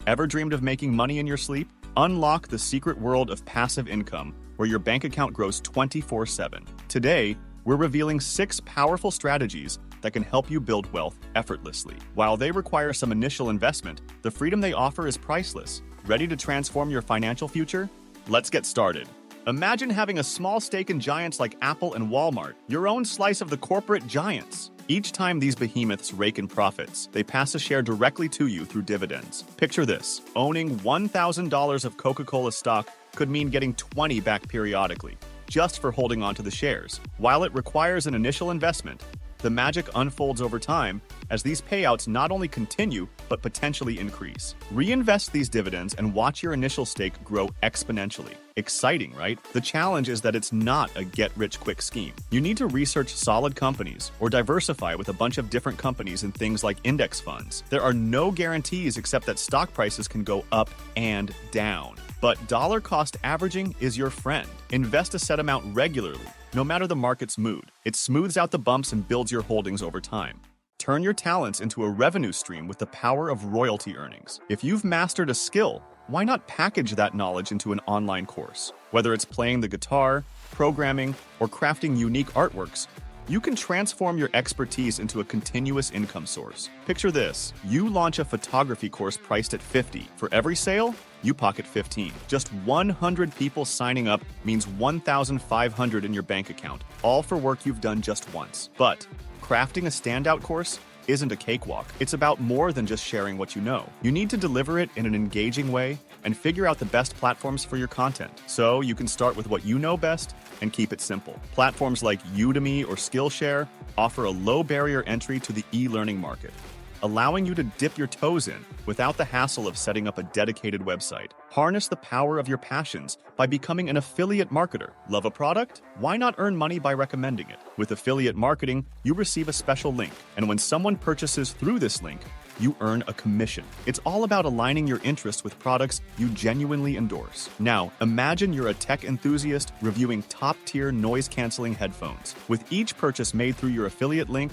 Ever dreamed of making money in your sleep? Unlock the secret world of passive income, where your bank account grows 24/7. Today, we're revealing 6 powerful strategies that can help you build wealth effortlessly. While they require some initial investment, the freedom they offer is priceless. Ready to transform your financial future? Let's get started. Imagine having a small stake in giants like Apple and Walmart, your own slice of the corporate giants. Each time these behemoths rake in profits, they pass a share directly to you through dividends. Picture this: owning $1,000 of Coca-Cola stock could mean getting 20 back periodically, just for holding onto the shares. While it requires an initial investment, the magic unfolds over time as these payouts not only continue, but potentially increase. Reinvest these dividends and watch your initial stake grow exponentially. Exciting, right? The challenge is that it's not a get-rich-quick scheme. You need to research solid companies or diversify with a bunch of different companies in things like index funds. There are no guarantees except that stock prices can go up and down. But dollar cost averaging is your friend. Invest a set amount regularly, no matter the market's mood. It smooths out the bumps and builds your holdings over time. Turn your talents into a revenue stream with the power of royalty earnings. If you've mastered a skill, why not package that knowledge into an online course? Whether it's playing the guitar, programming, or crafting unique artworks, you can transform your expertise into a continuous income source. Picture this: you launch a photography course priced at $50. For every sale, you pocket $15. Just 100 people signing up means $1,500 in your bank account, all for work you've done just once. But crafting a standout course isn't a cakewalk. It's about more than just sharing what you know. You need to deliver it in an engaging way and figure out the best platforms for your content. So you can start with what you know best and keep it simple. Platforms like Udemy or Skillshare offer a low barrier entry to the e-learning market, allowing you to dip your toes in without the hassle of setting up a dedicated website. Harness the power of your passions by becoming an affiliate marketer. Love a product? Why not earn money by recommending it? With affiliate marketing, you receive a special link, and when someone purchases through this link, you earn a commission. It's all about aligning your interests with products you genuinely endorse. Now, imagine you're a tech enthusiast reviewing top-tier noise-canceling headphones. With each purchase made through your affiliate link,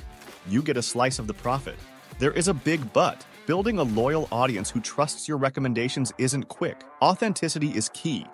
you get a slice of the profit. There is a big but. Building a loyal audience who trusts your recommendations isn't quick. Authenticity is key,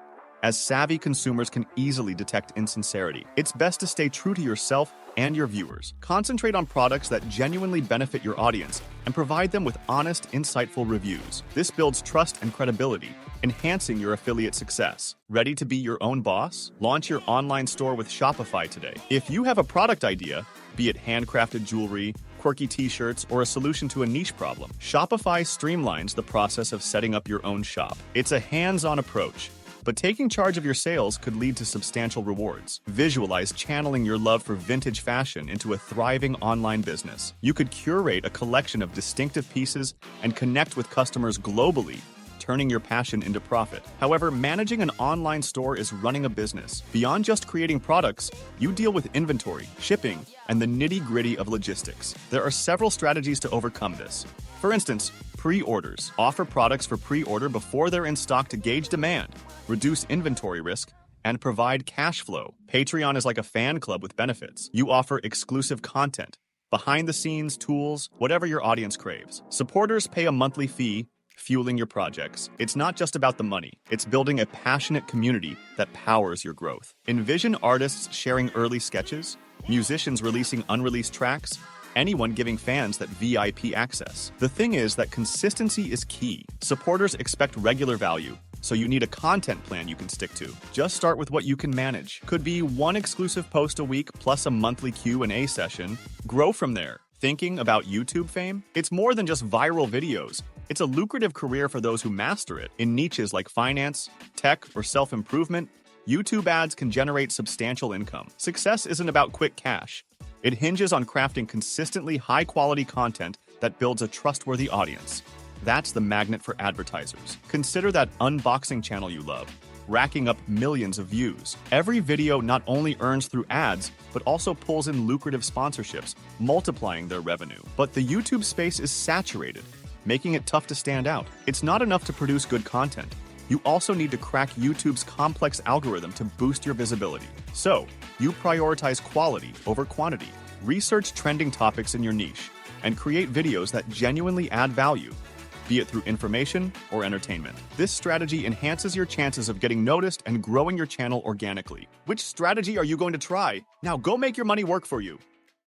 as savvy consumers can easily detect insincerity. It's best to stay true to yourself and your viewers. Concentrate on products that genuinely benefit your audience and provide them with honest, insightful reviews. This builds trust and credibility, enhancing your affiliate success. Ready to be your own boss? Launch your online store with Shopify today. If you have a product idea, be it handcrafted jewelry, quirky t-shirts, or a solution to a niche problem, Shopify streamlines the process of setting up your own shop. It's a hands-on approach, but taking charge of your sales could lead to substantial rewards. Visualize channeling your love for vintage fashion into a thriving online business. You could curate a collection of distinctive pieces and connect with customers globally, turning your passion into profit. However, managing an online store is running a business. Beyond just creating products, you deal with inventory, shipping, and the nitty-gritty of logistics. There are several strategies to overcome this. For instance, pre-orders. Offer products for pre-order before they're in stock to gauge demand, reduce inventory risk, and provide cash flow. Patreon is like a fan club with benefits. You offer exclusive content, behind-the-scenes tools, whatever your audience craves. Supporters pay a monthly fee, fueling your projects. It's not just about the money. It's building a passionate community that powers your growth. Envision artists sharing early sketches, musicians releasing unreleased tracks, anyone giving fans that VIP access. The thing is that consistency is key. Supporters expect regular value, so you need a content plan you can stick to. Just start with what you can manage. Could be one exclusive post a week plus a monthly Q&A session. Grow from there. Thinking about YouTube fame? It's more than just viral videos. It's a lucrative career for those who master it. In niches like finance, tech, or self-improvement, YouTube ads can generate substantial income. Success isn't about quick cash. It hinges on crafting consistently high-quality content that builds a trustworthy audience. That's the magnet for advertisers. Consider that unboxing channel you love, racking up millions of views. Every video not only earns through ads, but also pulls in lucrative sponsorships, multiplying their revenue. But the YouTube space is saturated, making it tough to stand out. It's not enough to produce good content. You also need to crack YouTube's complex algorithm to boost your visibility. So, you prioritize quality over quantity. Research trending topics in your niche and create videos that genuinely add value. be it through information or entertainment. This strategy enhances your chances of getting noticed and growing your channel organically. Which strategy are you going to try? Now go make your money work for you.